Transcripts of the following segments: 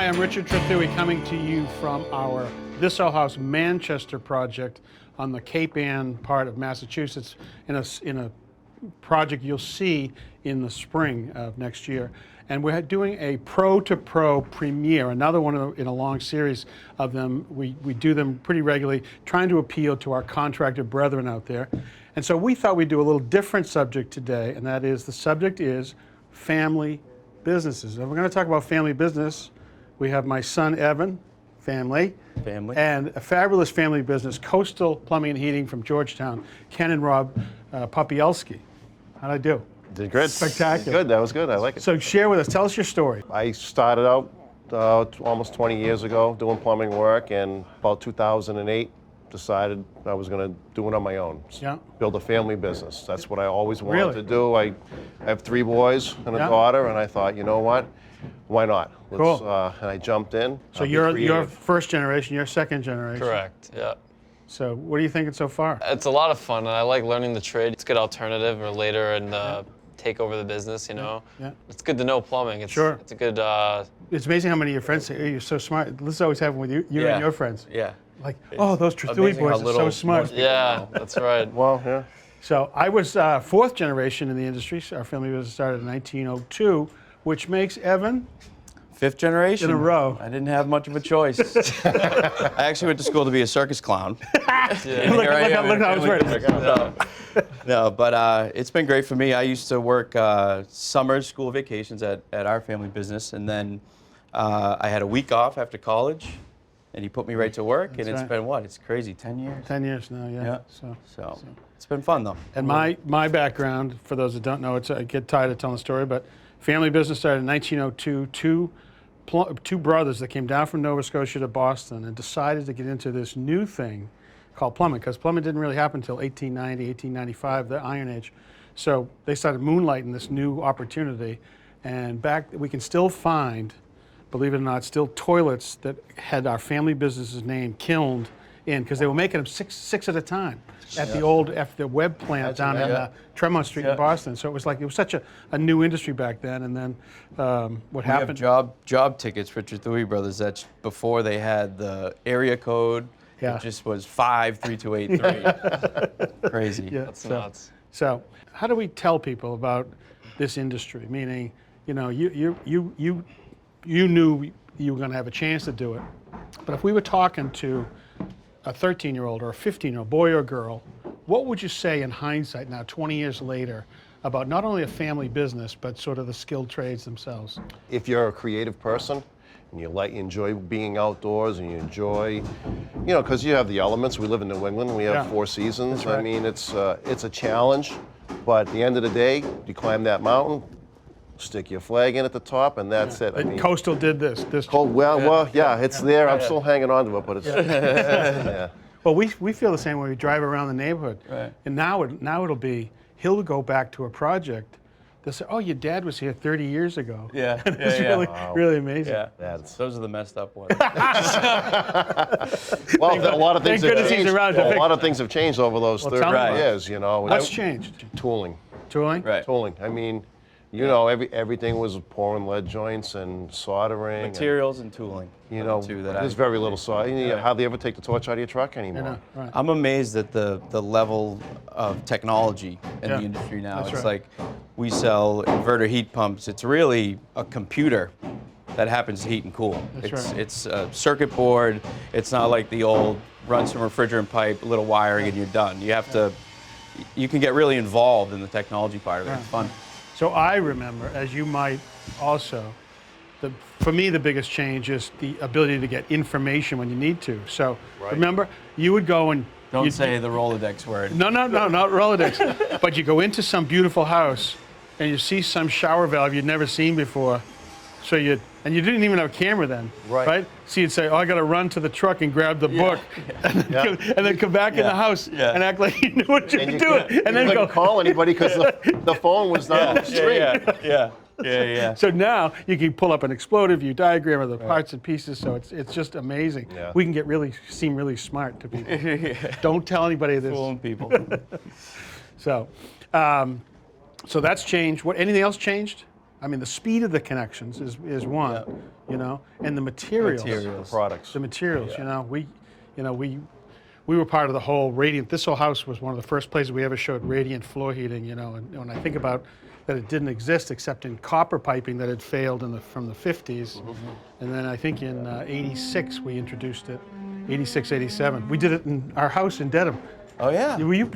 Hi, I'm Richard Trethewey coming to you from our This Old House Manchester project on the Cape Ann part of Massachusetts in a project you'll see in the spring of next year. And we're doing a Pro2Pro premiere, another one in a long series of them. We do them pretty regularly, trying to appeal to our contractor brethren out there. And so we thought we'd do a little different subject today, and that is, the subject is family businesses. And we're going to talk about family business. We have my son, Evan, family, and a fabulous family business, Coastal Plumbing and Heating from Georgetown, Ken and Rob Popielski. How'd I do? Did good. Spectacular. Good, that was good, I like it. So share with us, tell us your story. I started out almost 20 years ago doing plumbing work, and about 2008 decided I was going to do it on my own. Yeah. Build a family business. That's what I always wanted Really? to do. I have 3 boys and a daughter, and I thought, you know what? Why not? Cool. And I jumped in. So you're first generation, you're second generation. Correct, yeah. So what are you thinking so far? It's a lot of fun, and I like learning the trade. It's a good alternative or later and take over the business, you know? Yeah. It's good to know plumbing. It's, Sure. It's a good... It's amazing how many of your friends say, "Hey, you're so smart." This always happened with you Yeah. and your friends. Yeah. Like, oh, those Trethewey boys are so smart. Yeah, that's right. Well, yeah. So I was fourth generation in the industry. So our family business started in 1902, which makes Evan 5th generation. in a row. I didn't have much of a choice. I actually went to school to be a circus clown. And Look here I how am in I was family ready. business. No, but it's been great for me. I used to work summer school vacations at our family business, and then I had a week off after college, and he put me right to work, and it's right. been what? It's crazy, 10 years? 10 years now, yeah. Yeah. So it's been fun though. And my background, for those that don't know, I get tired of telling the story, but family business started in 1902. Two brothers that came down from Nova Scotia to Boston and decided to get into this new thing called plumbing, because plumbing didn't really happen until 1890, 1895, the Iron Age. So they started moonlighting this new opportunity, and we can still find, believe it or not, still toilets that had our family business's name kilned in, because they were making them six at a time at the Webb plant down in Tremont Street in Boston. So it was such a new industry back then. And then what happened? We have job tickets for Trethewey Brothers. That's before they had the area code. Yeah. It just was 53283. Crazy. Yeah. That's nuts. So how do we tell people about this industry? Meaning, you know, you knew you were going to have a chance to do it, but if we were talking to a 13-year-old or a 15-year-old, boy or girl, what would you say in hindsight now, 20 years later, about not only a family business, but sort of the skilled trades themselves? If you're a creative person and you enjoy being outdoors and you enjoy, you know, because you have the elements. We live in New England. We have 4 seasons. That's right. I mean, it's a challenge, but at the end of the day, you climb that mountain, stick your flag in at the top, and that's it. I mean, Coastal did this. It's there. I'm still hanging on to it, but it's yeah. Well, we feel the same when we drive around the neighborhood. Right. And now it'll be, he'll go back to a project. They'll say, "Oh, your dad was here 30 years ago." Yeah. It's really, really amazing. Yeah. Those are the messed up ones. Well, a lot of things Thank have goodness he's changed. around to A fix lot of things have changed over those Well, 30 tell me about it. years. You know, What's changed? Tooling. Tooling? Right. Tooling. I mean, you know, everything was pouring lead joints and soldering. Materials and tooling. You know, there's very little soldering. You hardly ever take the torch out of your truck anymore. You know, right. I'm amazed at the level of technology in the industry now. That's It's right. like we sell inverter heat pumps. It's really a computer that happens to heat and cool. That's right. It's a circuit board. It's not like the old run some refrigerant pipe, a little wiring, and you're done. You can get really involved in the technology part of it. It's fun. So I remember, as you might also, for me the biggest change is the ability to get information when you need to. So remember, you would go and Don't say the Rolodex word. No, not Rolodex. But you go into some beautiful house and you see some shower valve you'd never seen before. So you didn't even have a camera then, right? So you'd say, "Oh, I got to run to the truck and grab the book," and then come back in the house and act like you knew what you were doing, and then couldn't call anybody because the phone was not on the street. Yeah. So now you can pull up an exploded view diagram of the parts and pieces. So it's just amazing. Yeah. We can seem really smart to people. Don't tell anybody this. Fooling people. So that's changed. Anything else changed? I mean, the speed of the connections is one, you know, and the materials. The products. The materials, you know, we were part of the whole radiant. This whole house was one of the first places we ever showed radiant floor heating, you know, and when I think about that, it didn't exist except in copper piping that had failed from the 50s, and then I think in '86 we introduced it, '86, '87. We did it in our house in Dedham. Oh yeah. Were you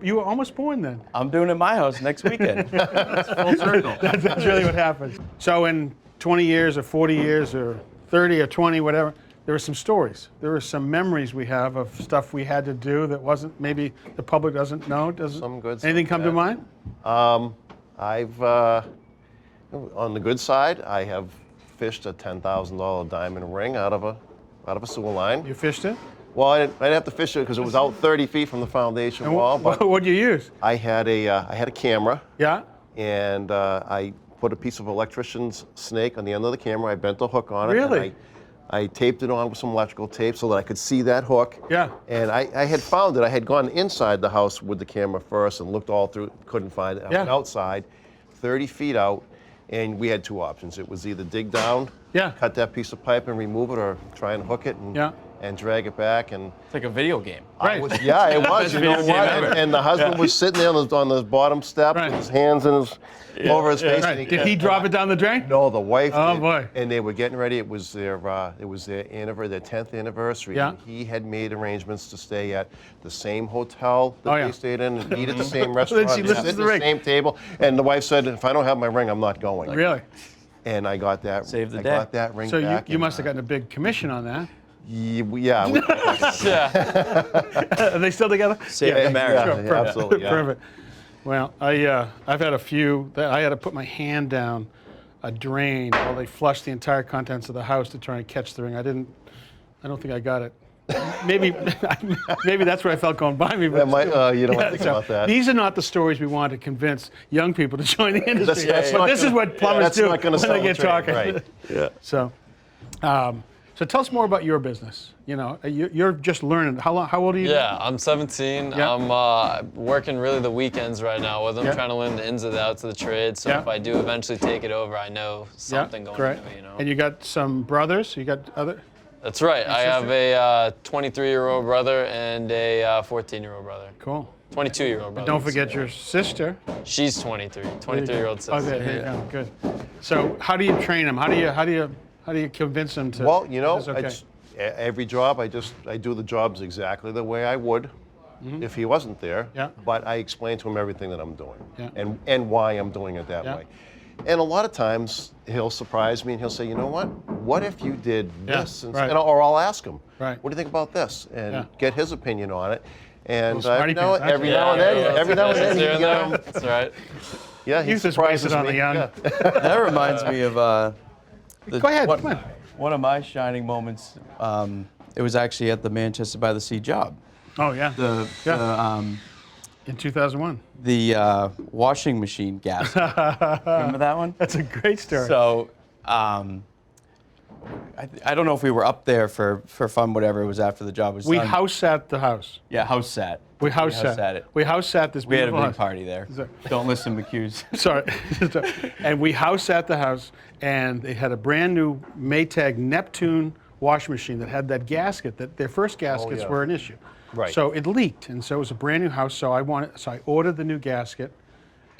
you were almost born then? I'm doing it in my house next weekend. It's full circle. That's really what happens. So in 20 years or 40 years or 30 or 20, whatever, there were some stories. There were some memories we have of stuff we had to do that wasn't, maybe the public doesn't know. Some good, some anything come to mind? I've, on the good side, I have fished a $10,000 diamond ring out of a sewer line. You fished it? Well, I didn't have to fish it because it was out 30 feet from the foundation wall. But What'd you use? I had a camera. Yeah? And I put a piece of electrician's snake on the end of the camera. I bent the hook on it. Really? And I taped it on with some electrical tape so that I could see that hook. Yeah. And I had found it. I had gone inside the house with the camera first and looked all through, couldn't find it. I went outside, 30 feet out, and we had two options. It was either dig down, cut that piece of pipe and remove it, or try and hook it and drag it back. And It's like a video game. Right. it was. You know video game what? ever. And the husband was sitting there on the bottom step with his hands in over his face. Right. And Did he drop it down the drain? No, the wife Oh, did. boy. And they were getting ready. It was their anniversary, their 10th anniversary. Yeah. And he had made arrangements to stay at the same hotel that they stayed in and eat at the same restaurant, she and listens sit to at the the ring. same table. And the wife said, "If I don't have my ring, I'm not going." Really? And I got that. Saved the I day. got that ring So back. you must have gotten a big commission on that. Yeah. Yeah. Are they still together? Save the marriage. Yeah, Perfect. absolutely. Yeah. Perfect. Well, I've had a few that I had to put my hand down a drain while they flushed the entire contents of the house to try and catch the ring. I don't think I got it. Maybe that's where I felt going by me. But You don't want to think about that. These are not the stories we want to convince young people to join the industry. That's but not this is gonna- what plumbers that's do not gonna when sell they the get trade, talking. right. Yeah. So tell us more about your business. You know, you're just learning. How old are you? Yeah, I'm 17. Yeah. I'm working really the weekends right now with them, Yeah. trying to learn the ins and outs of the trade. So if I do eventually take it over, I know something going great. into it, you know. And you got some brothers? You got other? That's right. I have a 23-year-old brother and a 14-year-old brother. Cool. 22-year-old brother. Don't forget your sister. She's 23. 23-year-old sister. Oh, there you go. Good. So how do you train them? How do you convince them to? Well, you know, it's okay. every job I do the jobs exactly the way I would if he wasn't there. Yeah. But I explain to him everything that I'm doing Yeah. and why I'm doing it that Yeah. way. And a lot of times he'll surprise me and he'll say, you know what if you did this? right. Or I'll ask him, Right. what do you think about this? And Yeah. get his opinion on it. And Little smarty pants, aren't every you? now and then, every now and then, Here he, and there. That's right. yeah, he Youth is surprises wasted on me. the young. Yeah. That reminds me of Go ahead. Come on. one of my shining moments. It was actually at the Manchester by the Sea job. Oh yeah. The In 2001. the washing machine gas. Remember that one? That's a great story. So, I don't know if we were up there for fun, whatever it was after the job was we done. house sat the house. Yeah, house sat. We house sat it. We house sat this We had a beautiful big house. party there. So- Don't listen, McHughes. Sorry. And we house sat the house, and they had a brand new Maytag Neptune washing machine that had that gasket. That their first gaskets yeah. were an issue. Right. So it leaked, and so it was a brand new house. So I ordered the new gasket.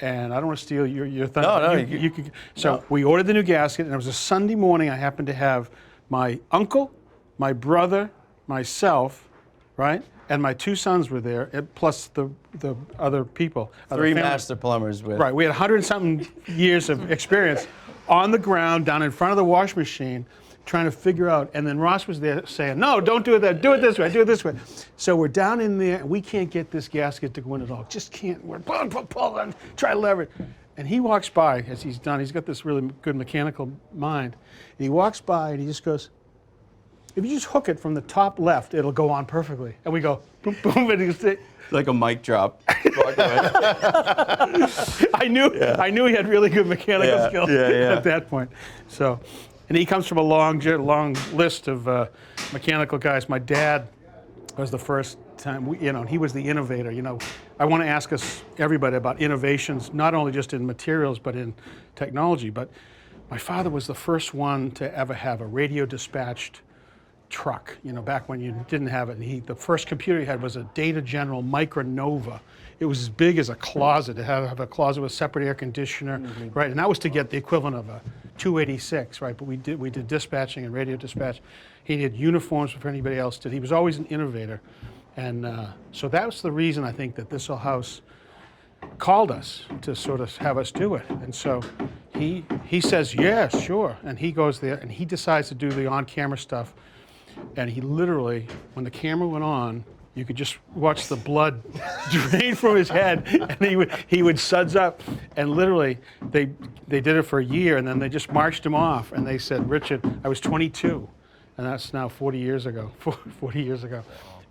And I don't want to steal your thunder. No, you could. So we ordered the new gasket, and it was a Sunday morning. I happened to have my uncle, my brother, myself, right, and my two sons were there, plus the other people. other 3 family- master plumbers with. Right, we had 100-something years of experience on the ground, down in front of the wash machine, trying to figure out. And then Ross was there saying, "No, don't do it that. Do it this way. Do it this way." So we're down in there, and we can't get this gasket to go in at all. Just can't. We're pull, and try to lever it. And he walks by, as he's done. He's got this really good mechanical mind. And he walks by, and he just goes, "If you just hook it from the top left, it'll go on perfectly." And we go, boom, boom, and he goes, Like a mic drop. Walk away. I knew he had really good mechanical Yeah, skills yeah. at that point. So, and he comes from a long list of mechanical guys. My dad was the first time, he was the innovator. I want to ask everybody about innovations, not only just in materials, but in technology. But my father was the first one to ever have a radio dispatched truck, back when you didn't have it. And the first computer he had was a Data General Micronova. It was as big as a closet. It had to have a closet with separate air conditioner, right? And that was to get the equivalent of a 286, right? But we did dispatching and radio dispatch. He did uniforms before anybody else did. He was always an innovator. And so that was the reason I think that this whole house called us to sort of have us do it. And so he says, yeah, sure. And he goes there and he decides to do the on-camera stuff. And he literally, when the camera went on, you could just watch the blood drain from his head, and he would suds up. And literally, they did it for a year, and then they just marched him off. And they said, Richard, I was 22, and that's now 40 years ago. 40 years ago.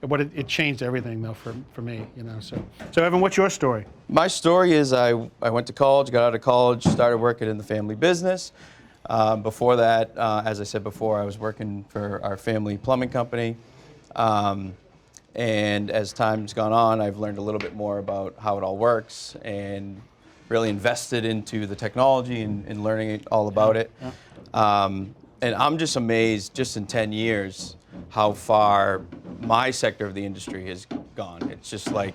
But it changed everything, though, for me, So Evan, what's your story? My story is I went to college, got out of college, started working in the family business. Before that, as I said before, I was working for our family plumbing company. And as time's gone on, I've learned a little bit more about how it all works and really invested into the technology and learning all about it. And I'm just amazed, just in 10 years, how far my sector of the industry has gone. It's just like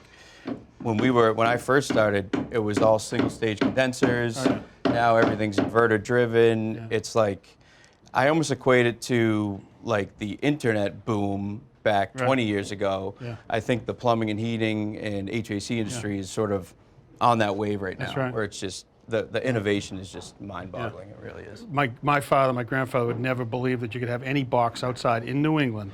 when I first started, it was all single stage condensers. Oh, yeah. Now everything's inverter driven. Yeah. It's like, I almost equate it to like the internet boom back 20 years ago. Yeah. I think the plumbing and heating and HVAC industry is sort of on that wave right now. That's right. Where it's just, the innovation is just mind-boggling. It really is. My grandfather would never believe that you could have any box outside in New England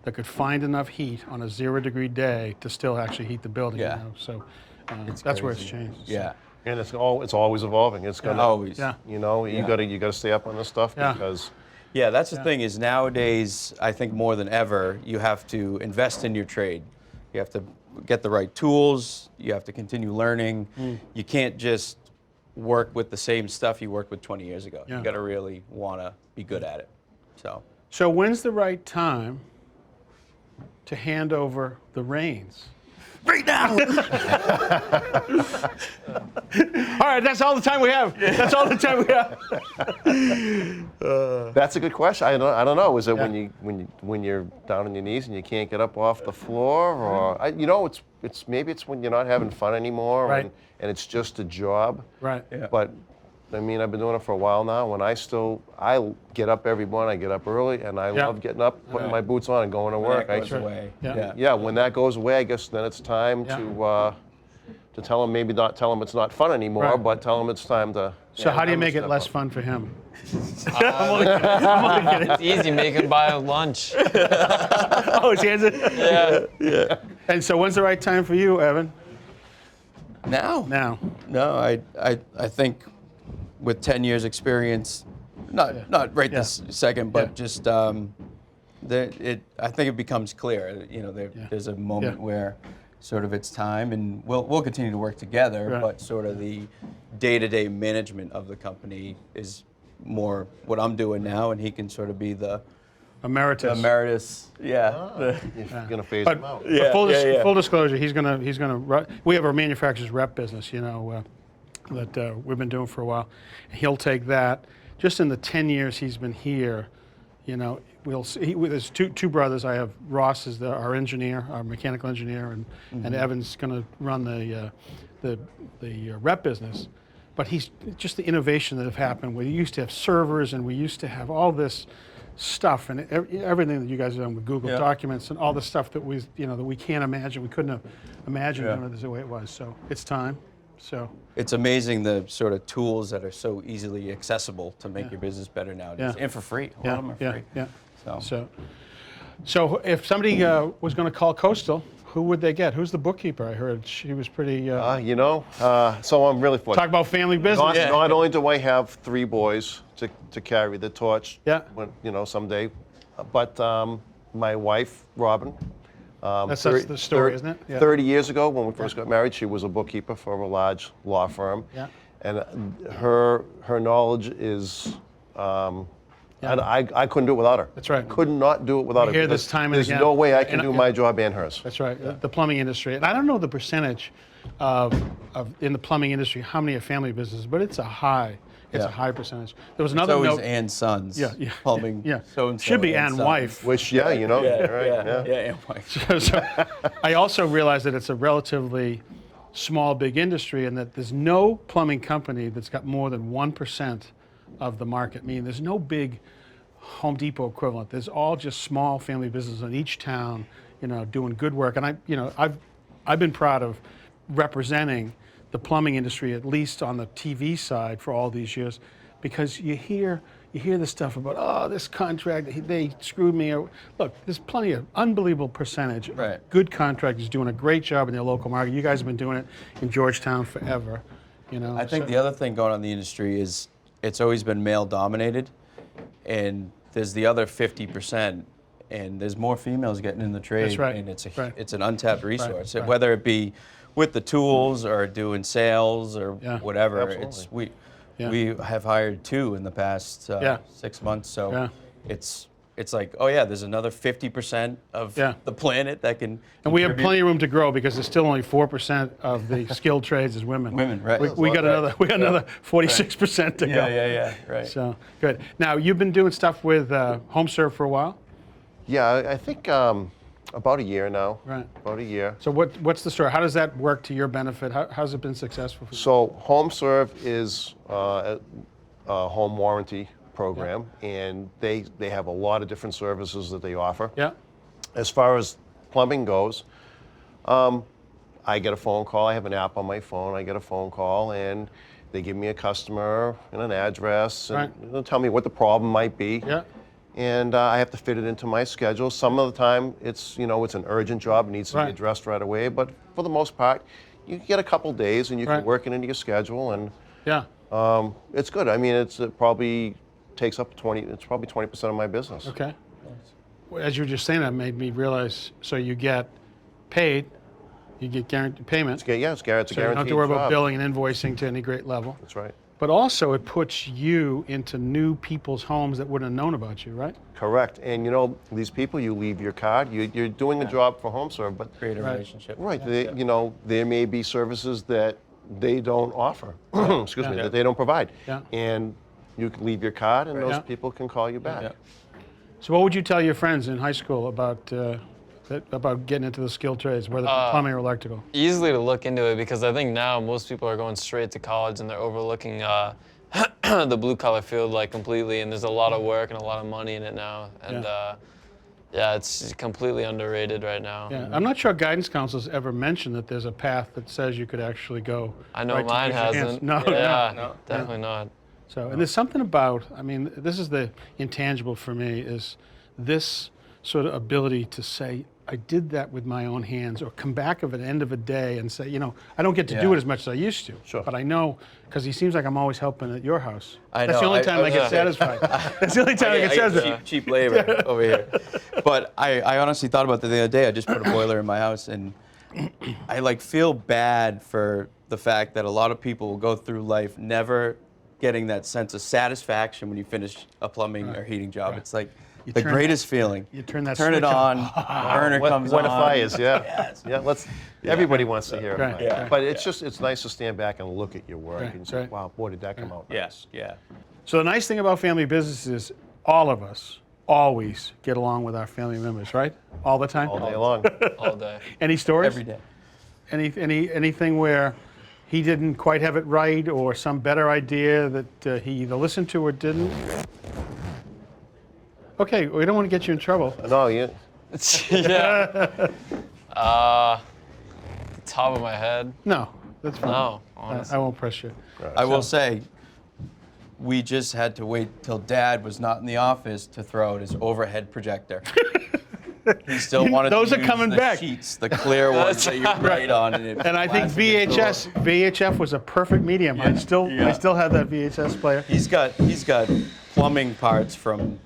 that could find enough heat on a 0-degree day to still actually heat the building. Yeah. So that's crazy. where it's changed. Yeah. And it's always evolving. It's gonna always. Yeah. You gotta stay up on this stuff because. Yeah, that's the thing is nowadays, I think more than ever, you have to invest in your trade. You have to get the right tools. You have to continue learning. You can't just work with the same stuff you worked with 20 years ago. Yeah. You got to really want to be good at it. So when's the right time to hand over the reins? Right now. All right, that's all the time we have. That's all the time we have. That's a good question. I don't know. Is it when you're down on your knees and you can't get up off the floor, or it's maybe it's when you're not having fun anymore, Right. and it's just a job. Right. Yeah. But I mean, I've been doing it for a while now. When I get up every morning. I get up early, and I love getting up, putting my boots on, and going to work. That goes away. Yeah. When that goes away, I guess then it's time to tell him, maybe not tell him it's not fun anymore, but tell him it's time to. So how do you make it less fun for him? I'm only kidding. It's easy, make him buy lunch. Oh, his hands. Yeah. And so when's the right time for you, Evan? Now. No, I think with 10 years experience, not right this second, but just I think it becomes clear. There's a moment where sort of it's time, and we'll continue to work together, but sort of the day-to-day management of the company is more what I'm doing now, and he can sort of be the emeritus. Yeah. You're gonna phase him out. Full disclosure, he's gonna. We have a manufacturer's rep business, that we've been doing for a while. He'll take that. Just in the 10 years he's been here, we'll see. There's two brothers. I have Ross is our engineer, our mechanical engineer, and Evan's going to run the rep business. But he's just the innovation that have happened. We used to have servers, and we used to have all this stuff and everything that you guys have done with Google Documents and all the stuff that we can't imagine. We couldn't have imagined it the way it was. So it's time. So it's amazing the sort of tools that are so easily accessible to make your business better nowadays, and for free. A lot of them are free. Yeah. So if somebody was going to call Coastal, who would they get? Who's the bookkeeper? I heard she was pretty. So I'm really fortunate. Talk about family business. Not only do I have 3 boys to carry the torch, when, someday, but my wife, Robin. That's the story, isn't it? Yeah. 30 years ago, when we first got married, she was a bookkeeper for a large law firm. Yeah. And her knowledge is I couldn't do it without her. That's right. Could not do it without her. hear this because time and there's again. no way I can And- do my job and hers. That's right. The plumbing industry, and I don't know the percentage of in the plumbing industry how many are family businesses, but it's a high. It's Yeah. a high percentage. There was It's another always note. and sons. Yeah, Plumbing. yeah. So-and-so Should be and sons. wife. Which, yeah, you know. Yeah, right, yeah, and wife. So I also realize that it's a relatively small, big industry, and that there's no plumbing company that's got more than 1% of the market. Meaning there's no big Home Depot equivalent. There's all just small family businesses in each town, doing good work. And I've been proud of representing the plumbing industry, at least on the TV side, for all these years, because you hear this stuff about, this contract, they screwed me. Look, there's plenty of unbelievable percentage of Right. good contractors doing a great job in their local market. You guys have been doing it in Georgetown forever. I think the other thing going on in the industry is it's always been male dominated, and there's the other 50%, and there's more females getting in the trade. That's right. And Right. it's an untapped resource, right. whether it be with the tools or doing sales or Yeah. whatever. Absolutely. We have hired 2 in the past Yeah. 6 months, so Yeah. it's like, oh yeah, there's another 50% of Yeah. the planet that can. And we have contribute. plenty of room to grow because there's still only 4% of the skilled trades is women. Women, right. We got another 46% to go. Yeah, right. So good. Now you've been doing stuff with HomeServe for a while, Yeah, I think about a year now. right? About a year. So what's the story? How does that work to your benefit? How's it been successful for you? So HomeServe is a home warranty program, and they have a lot of different services that they offer. Yeah. As far as plumbing goes, I get a phone call. I have an app on my phone. I get a phone call, and they give me a customer and an address, and Right. they'll tell me what the problem might be. Yeah. And I have to fit it into my schedule. Some of the time, it's an urgent job, it needs to Right. be addressed right away. But for the most part, you get a couple days, and you Right. can work it into your schedule, and Yeah. it's good. I mean, it probably takes up 20. It's probably 20% of my business. Okay. Well, as you were just saying, that made me realize. So you get paid, you get guaranteed payment. It's a guaranteed So you don't have to worry about job. billing and invoicing to any great level. That's right. But also, it puts you into new people's homes that wouldn't have known about you, right? Correct. And these people, you leave your card. You're doing a job for HomeServe, but Create a Right. relationship. right, there may be services that they don't offer. Excuse me, Yeah. that they don't provide. Yeah. And you can leave your card, and those Yeah. people can call you back. Yeah. So what would you tell your friends in high school about getting into the skilled trades, whether it's plumbing or electrical? Easily to look into it because I think now most people are going straight to college and they're overlooking the blue collar field like completely. And there's a lot of work and a lot of money in it now. And yeah, it's completely underrated right now. Yeah, I'm not sure guidance counselors ever mentioned that there's a path that says you could actually go. I know right to mine use your hands. hasn't. No, yeah, no. definitely not. So, and there's something about, I mean, this is the intangible for me, is this sort of ability to say, I did that with my own hands, or come back at the end of a day and say, I don't get to do Yeah. it as much as I used to. Sure. But I know, because he seems like I'm always helping at your house. I That's the know. only time I get yeah. satisfied. That's the only time I get satisfied. Cheap labor over here. But I honestly thought about that the other day. I just put a boiler in my house, and I feel bad for the fact that a lot of people will go through life never getting that sense of satisfaction when you finish a plumbing or heating job. It's like You the turn greatest feeling. you turn that Turn it switch on, on. burner comes When on. a fire is, yeah. Yeah, everybody wants to hear Right, it. yeah. But it's nice to stand back and look at your work Right, and say, right. wow, boy, did that come out Yes, nice. yeah. So the nice thing about family businesses is all of us always get along with our family members, right? All the time? All day long. All day. Any stories? Every day. Anything where he didn't quite have it right, or some better idea that he either listened to or didn't? Okay, we don't want to get you in trouble. No, yeah. Top of my head. No, that's fine. No, honestly. I won't press you. I will say, we just had to wait till Dad was not in the office to throw out his overhead projector. He still wanted Those to are use coming the back. sheets, the clear ones that you write on. And I think VHF was a perfect medium. I still have that VHS player. He's got plumbing parts from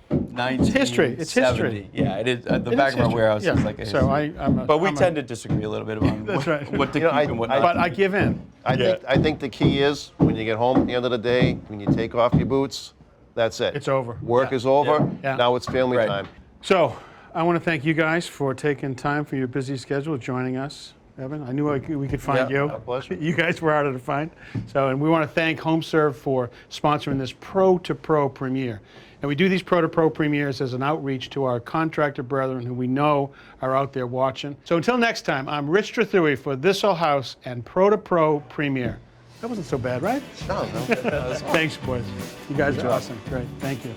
1970. history. It's history. Yeah, it is. At the It back is of our history. warehouse Yeah. is like a history. So I'm a, But we I'm a- tend to disagree a little bit about That's right. what to You know, keep and what not. But I give in. I think the key is when you get home at the end of the day, when you take off your boots, That's it. It's over. Work Yeah. is over. Yeah. Now it's family Right. time. So I want to thank you guys for taking time from your busy schedule, joining us. Evan, I knew we could find Yeah, you. my pleasure. You guys were harder to find. So, and we want to thank HomeServe for sponsoring this Pro2Pro premiere. And we do these Pro2Pro premieres as an outreach to our contractor brethren who we know are out there watching. So until next time, I'm Rich Trethewey for This Old House and Pro2Pro premiere. That wasn't so bad, right? No, no. Thanks, boys. You guys are awesome. Great. Thank you.